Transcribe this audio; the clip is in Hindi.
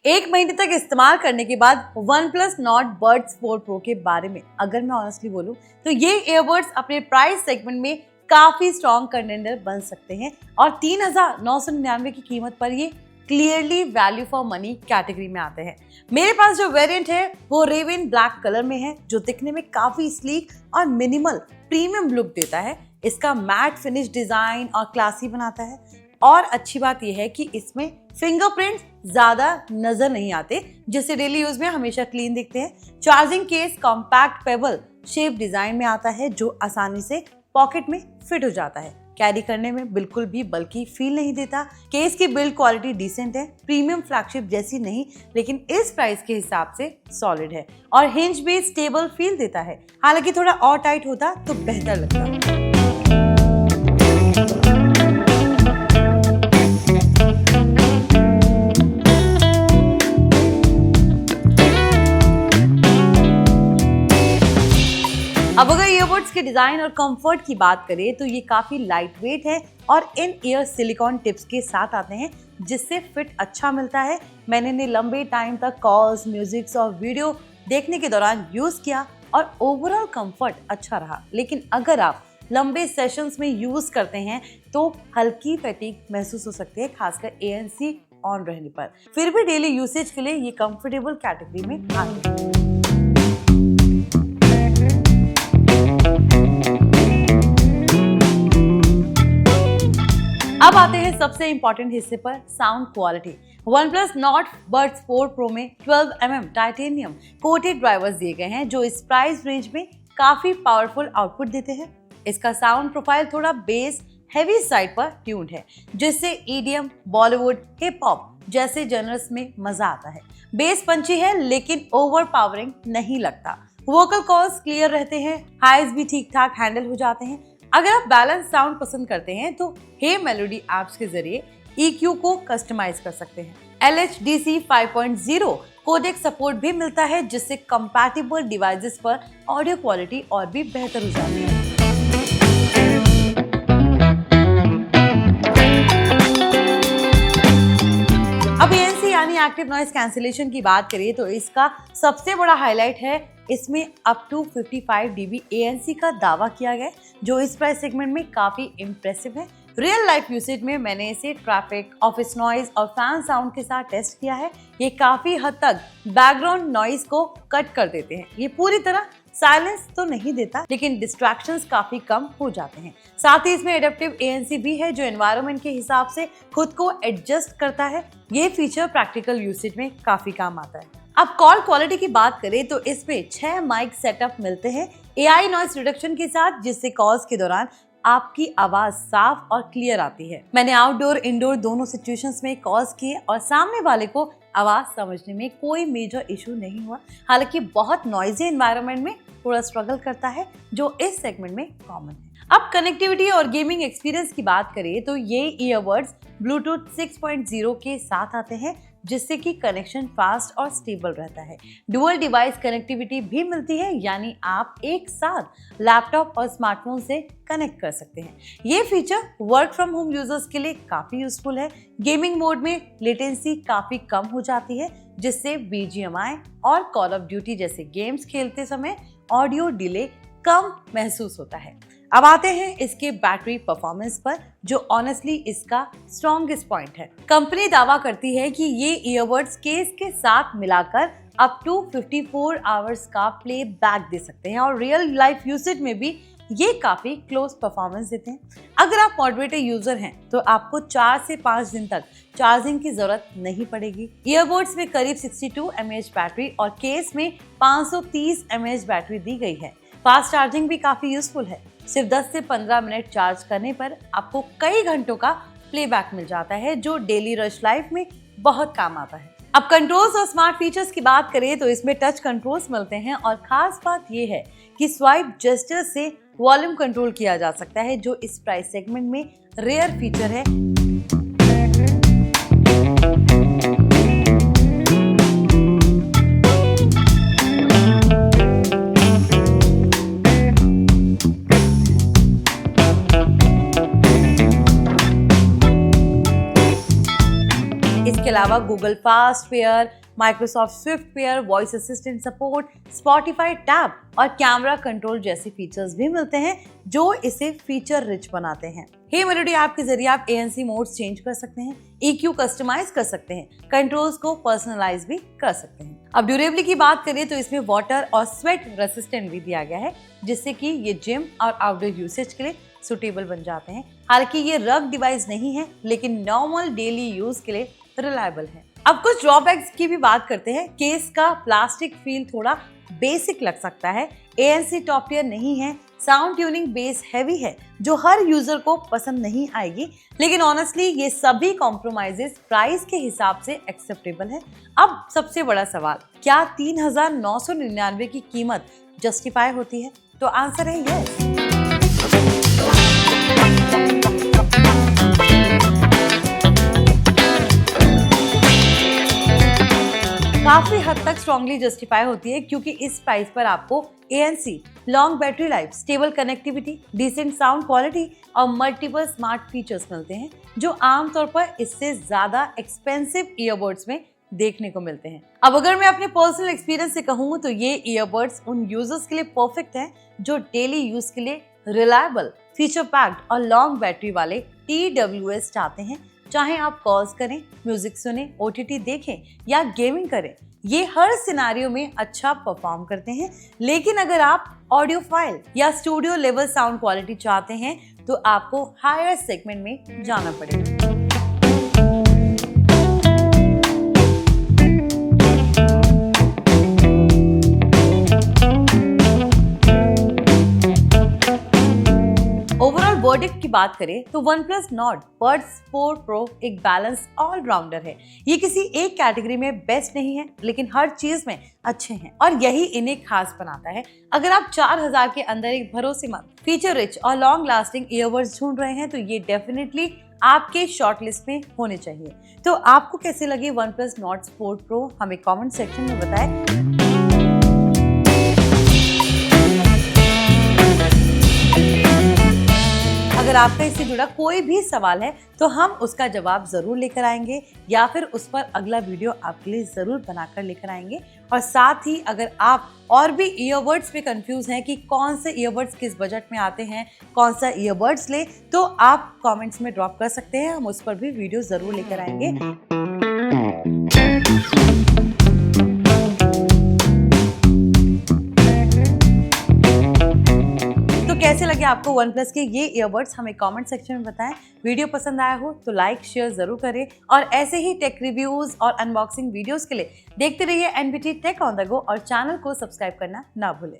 एक महीने तक इस्तेमाल करने के बाद OnePlus Nord Buds 4 Pro के बारे में अगर मैं ऑनेस्टली बोलूं तो ये ईयरबड्स अपने प्राइस सेगमेंट में काफी स्ट्रॉन्ग कंटेंडर बन सकते हैं और 3,999 की कीमत पर ये clearly value for money category में आते हैं। मेरे पास जो वेरिएंट है वो रेवन ब्लैक कलर में है, जो दिखने में काफी स्लीक और मिनिमल प्रीमियम लुक देता है। इसका मैट फिनिश डिजाइन और क्लासी बनाता है और अच्छी बात यह है कि इसमें फिंगरप्रिंट ज्यादा नजर नहीं आते, जिससे डेली यूज में हमेशा क्लीन दिखते हैं। Charging case compact payable shape design में आता है, जो आसानी से पॉकेट में फिट हो जाता है। कैरी करने में बिल्कुल भी बल्कि फील नहीं देता। केस की बिल्ड क्वालिटी डिसेंट है, प्रीमियम फ्लैगशिप जैसी नहीं, लेकिन इस प्राइस के हिसाब से सॉलिड है और हिंज भी स्टेबल फील देता है। हालांकि थोड़ा और टाइट होता तो बेहतर लगता। अब अगर ईयरबड्स के डिजाइन और कंफर्ट की बात करें तो ये काफी लाइट वेट है और इन ईयर सिलिकॉन टिप्स के साथ आते हैं, जिससे फिट अच्छा मिलता है। मैंने इन्हें लंबे टाइम तक कॉल्स, म्यूजिक्स और वीडियो देखने के दौरान यूज किया और ओवरऑल कंफर्ट अच्छा रहा। लेकिन अगर आप लंबे सेशंस में यूज करते हैं तो हल्की फैटिग महसूस हो सकती है, खासकर ANC ऑन रहने पर। फिर भी डेली यूसेज के लिए ये कंफर्टेबल कैटेगरी में आते हैं। अब आते हैं सबसे इंपॉर्टेंट हिस्से पर, sound quality. OnePlus Nord Buds 4 Pro में 12mm टाइटेनियम कोटेड ड्राइवर्स दिए गए हैं, जो इस प्राइस रेंज में काफी पावरफुल आउटपुट देते हैं। इसका साउंड प्रोफाइल थोड़ा बेस हेवी साइड पर ट्यून्ड है, जिससे EDM, बॉलीवुड, हिप हॉप जैसे जनर्स में मजा आता है। बेस पंची है लेकिन ओवर पावरिंग नहीं लगता। वोकल कॉल्स क्लियर रहते हैं, हाइज भी ठीक ठाक हैंडल हो जाते हैं। अगर आप बैलेंस साउंड पसंद करते हैं तो हे मेलोडी ऐप्स के जरिए EQ को कस्टमाइज कर सकते हैं। LHDC 5.0 कोडेक सपोर्ट भी मिलता है, जिससे कंपैटिबल डिवाइसेस पर ऑडियो क्वालिटी और भी बेहतर हो जाती है। अब ANC यानी एक्टिव नॉइज कैंसिलेशन की बात करें तो इसका सबसे बड़ा हाईलाइट है इसमें अप टू 55 dB ANC का दावा किया गया, जो इस प्राइस सेगमेंट में काफी इम्प्रेसिव है। रियल लाइफ यूसेज में मैंने इसे ट्रैफिक, ऑफिस नॉइज और फैन साउंड के साथ टेस्ट किया है। ये काफी हद तक बैकग्राउंड नॉइज को कट कर देते हैं। ये पूरी तरह साइलेंस तो नहीं देता, लेकिन डिस्ट्रैक्शंस काफी कम हो जाते हैं। साथ ही इसमें एडेप्टिव ANC भी है, जो एनवायरनमेंट के हिसाब से खुद को एडजस्ट करता है। ये फीचर प्रैक्टिकल यूसेज में काफी काम आता है। अब कॉल क्वालिटी की बात करें तो इसमें 6 माइक सेटअप मिलते हैं AI नॉइस रिडक्शन के साथ, जिससे कॉल्स के दौरान आपकी आवाज साफ और क्लियर आती है। मैंने आउटडोर इंडोर दोनों सिचुएशंस में कॉल्स किए और सामने वाले को आवाज समझने में कोई मेजर इशू नहीं हुआ। हालांकि बहुत नॉइजी एनवायरनमेंट में थोड़ा स्ट्रगल करता है, जो इस सेगमेंट में कॉमन है। अब कनेक्टिविटी और गेमिंग एक्सपीरियंस की बात करें तो ये ईयरबड्स Bluetooth 6.0 के साथ आते हैं, जिससे कि कनेक्शन फास्ट और स्टेबल रहता है। डुअल डिवाइस कनेक्टिविटी भी मिलती है, यानी आप एक साथ लैपटॉप और स्मार्टफोन से कनेक्ट कर सकते हैं। ये feature work from home users के लिए काफी यूजफुल है। गेमिंग मोड में लेटेंसी काफी कम हो जाती है, जिससे BGMI और कॉल ऑफ ड्यूटी जैसे गेम्स खेलते समय ऑडियो डिले कम महसूस होता है। अब आते हैं इसके बैटरी परफॉर्मेंस पर, जो ऑनेस्टली इसका स्ट्रॉन्गेस्ट पॉइंट है। कंपनी दावा करती है कि ये ईयरबड्स केस के साथ मिलाकर अप टू 54 आवर्स का प्ले बैक दे सकते हैं और रियल लाइफ यूसेज में भी ये काफी क्लोज परफॉर्मेंस देते हैं। अगर आप मॉडरेटर यूजर हैं तो आपको 4 से 5 दिन तक चार्जिंग की जरूरत नहीं पड़ेगी। ईयरबड्स में करीब 62 mAh बैटरी और केस में 530 mAh बैटरी दी गई है। फास्ट चार्जिंग भी काफी यूजफुल है। सिर्फ 10 से 15 मिनट चार्ज करने पर आपको कई घंटों का प्लेबैक मिल जाता है, जो डेली रश लाइफ में बहुत काम आता है। अब कंट्रोल्स और स्मार्ट फीचर्स की बात करें तो इसमें टच कंट्रोल्स मिलते हैं और खास बात यह है कि स्वाइप जेस्चर से वॉल्यूम कंट्रोल किया जा सकता है, जो इस प्राइस सेगमेंट में रेयर फीचर है। अलावा Google fast pair, Microsoft Swift pair, voice assistant support, Spotify tab और कैमरा कंट्रोल जैसे फीचर्स भी मिलते हैं जो इसे फीचर रिच बनाते हैं। हे मेलोडी ऐप के जरिए आप ANC मोड्स चेंज कर सकते हैं, EQ कस्टमाइज कर सकते हैं, कंट्रोल्स को पर्सनलाइज भी कर सकते हैं। अब ड्यूरेबिलिटी की बात करें तो इसमें वाटर और स्वेट रेसिस्टेंट भी दिया गया है, जिससे कि ये जिम और आउटडोर यूसेज के लिए सुटेबल बन जाते हैं। हालांकि ये रग डिवाइस नहीं है, लेकिन नॉर्मल डेली यूज के लिए रिलायबल है। अब कुछ ड्रॉबैक्स की भी बात करते हैं। केस का प्लास्टिक फील थोड़ा बेसिक लग सकता है, ANC टॉप टियर नहीं है, साउंड ट्यूनिंग बेस हैवी है जो हर यूजर को पसंद नहीं आएगी, लेकिन ऑनेस्टली ये सभी कॉम्प्रोमाइजेस प्राइस के हिसाब से एक्सेप्टेबल है। अब सबसे बड़ा सवाल, क्या 3999 की कीमत जस्टिफाई होती है? तो आंसर है यस। काफी हद तक स्ट्रॉन्गली जस्टिफाई होती है, क्योंकि इस प्राइस पर आपको ANC, long battery life, stable connectivity, decent sound quality और मल्टीपल स्मार्ट फीचर्स मिलते हैं जो आमतौर पर इससे ज्यादा एक्सपेंसिव ईयरबड्स में देखने को मिलते हैं। अब अगर मैं अपने पर्सनल एक्सपीरियंस से कहूँ तो ये ईयरबड्स उन यूजर्स के लिए परफेक्ट हैं जो डेली यूज के लिए रिलायबल, फीचर पैक्ड और लॉन्ग बैटरी वाले TWS चाहते हैं। चाहे आप कॉल्स करें, म्यूजिक सुने, OTT देखें या गेमिंग करें, ये हर सिनारियो में अच्छा परफॉर्म करते हैं। लेकिन अगर आप ऑडियो फाइल या स्टूडियो लेवल साउंड क्वालिटी चाहते हैं तो आपको हायर सेगमेंट में जाना पड़ेगा। वर्डिक्ट की बात करें तो OnePlus Nord Buds 4 Pro एक बैलेंस ऑलराउंडर है। ये किसी एक कैटेगरी में बेस्ट नहीं है, लेकिन हर चीज में अच्छे हैं और यही इन्हें खास बनाता है। अगर आप 4000 के अंदर एक भरोसेमंद, फीचर रिच और लॉन्ग लास्टिंग ईयरबड्स ढूंढ रहे हैं तो ये डेफिनेटली आपके शॉर्ट लिस्ट में होने चाहिए। तो आपको कैसे लगे OnePlus Nord 4 Pro हमें कमेंट सेक्शन में बताएं। अगर आपका इससे जुड़ा कोई भी सवाल है तो हम उसका जवाब जरूर लेकर आएंगे या फिर उस पर अगला वीडियो आपके लिए जरूर बनाकर लेकर आएंगे। और साथ ही अगर आप और भी ईयरबड्स पे कंफ्यूज हैं कि कौन से ईयरबड्स किस बजट में आते हैं, कौन सा ईयरबड्स ले, तो आप कमेंट्स में ड्रॉप कर सकते हैं, हम उस पर भी वीडियो जरूर लेकर आएंगे। कैसे लगे आपको OnePlus के ये ईयरबड्स हमें कमेंट सेक्शन में बताएं। वीडियो पसंद आया हो तो लाइक शेयर जरूर करें और ऐसे ही टेक रिव्यूज और अनबॉक्सिंग वीडियोस के लिए देखते रहिए NBT tech on the go और चैनल को सब्सक्राइब करना ना भूलें।